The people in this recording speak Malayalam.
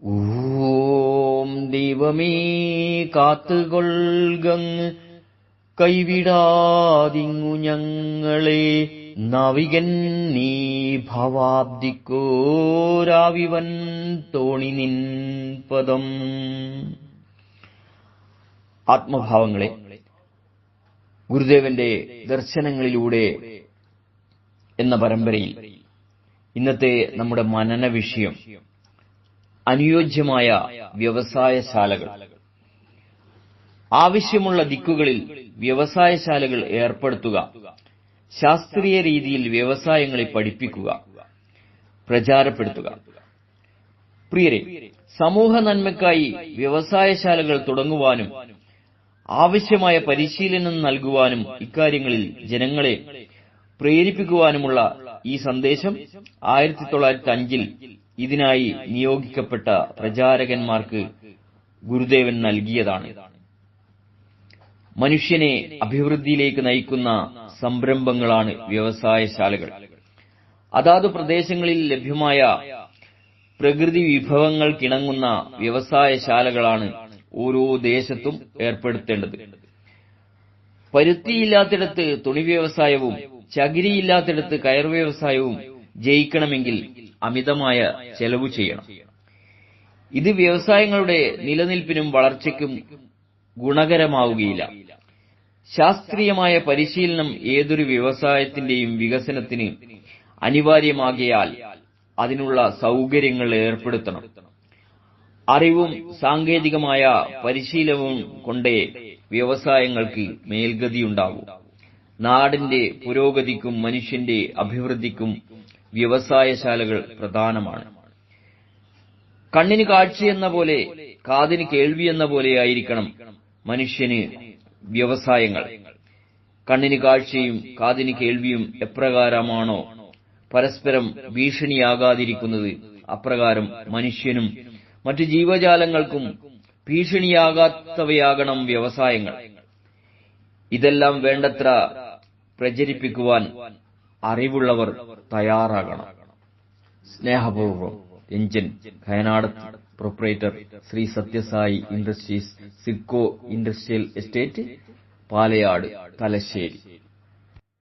ഓം ദൈവമേ കാത്തുകൊൾകങ്ങ് കൈവിടാതിങ്ങു ഞങ്ങളെ. നാവികൻ നീ ഭവാബ്ദിക്കോരാവിവൻ തോണി നിൻ പദം. ആത്മഭാവങ്ങളെ, ഗുരുദേവന്റെ ദർശനങ്ങളിലൂടെ എന്ന പരമ്പരയിൽ ഇന്നത്തെ നമ്മുടെ മനന വിഷയം അനുയോജ്യമായ വ്യവസായശാലകൾ. ആവശ്യമുള്ള ദിക്കുകളിൽ വ്യവസായശാലകൾ ഏർപ്പെടുത്തുക, ശാസ്ത്രീയ രീതിയിൽ വ്യവസായങ്ങളെ പഠിപ്പിക്കുക, പ്രചാരപ്പെടുത്തുക. പ്രിയരെ, സമൂഹ നന്മയ്ക്കായി വ്യവസായശാലകൾ തുടങ്ങുവാനും ആവശ്യമായ പരിശീലനം നൽകുവാനും ഇക്കാര്യങ്ങളിൽ ജനങ്ങളെ പ്രേരിപ്പിക്കുവാനുമുള്ള ഈ സന്ദേശം 1905 ഇതിനായി നിയോഗിക്കപ്പെട്ട പ്രചാരകന്മാർക്ക് ഗുരുദേവൻ നൽകിയതാണ്. മനുഷ്യനെ അഭിവൃദ്ധിയിലേക്ക് നയിക്കുന്ന സംരംഭങ്ങളാണ് വ്യവസായശാലകൾ. അതാതു പ്രദേശങ്ങളിൽ ലഭ്യമായ പ്രകൃതി വിഭവങ്ങൾക്കിണങ്ങുന്ന വ്യവസായശാലകളാണ് ഓരോ ദേശത്തും ഏർപ്പെടുത്തേണ്ടത്. പരുത്തിയില്ലാത്തിടത്ത് തുണി വ്യവസായവും ചകിരിയില്ലാത്തിടത്ത് കയർ വ്യവസായവും ജയിക്കണമെങ്കിൽ അമിതമായ ചെലവ് ചെയ്യണം. ഇത് വ്യവസായങ്ങളുടെ നിലനിൽപ്പിനും വളർച്ചയ്ക്കും ഗുണകരമാവുകയില്ല. ശാസ്ത്രീയമായ പരിശീലനം ഏതൊരു വ്യവസായത്തിന്റെയും വികസനത്തിന് അനിവാര്യമാകയാൽ അതിനുള്ള സൗകര്യങ്ങൾ ഏർപ്പെടുത്തണം. അറിവും സാങ്കേതികമായ പരിശീലനവും കൊണ്ടേ വ്യവസായങ്ങൾക്ക് മേൽഗതിയുണ്ടാവൂ. നാടിന്റെ പുരോഗതിക്കും മനുഷ്യന്റെ അഭിവൃദ്ധിക്കും വ്യവസായശാലകൾ പ്രധാനമാണ്. കണ്ണിന് കാഴ്ചയെന്ന പോലെ കാതിന് കേൾവിയെന്ന പോലെയായിരിക്കണം മനുഷ്യന് വ്യവസായങ്ങൾ. കണ്ണിന് കാഴ്ചയും കാതിന് കേൾവിയും എപ്രകാരമാണോ പരസ്പരം ഭീഷണിയാകാതിരിക്കുന്നത്, അപ്രകാരം മനുഷ്യനും മറ്റു ജീവജാലങ്ങൾക്കും ഭീഷണിയാകാത്തവയാകണം വ്യവസായങ്ങൾ. ഇതെല്ലാം വേണ്ടത്ര പ്രചരിപ്പിക്കുവാൻ അറിവുള്ളവർ തയ്യാറാകണം. സ്നേഹപൂർവ്വം Ranjan, Kayanad proprietor, Shri Satyasai industries, SIDCO industrial estate, Palayad, Thalassery.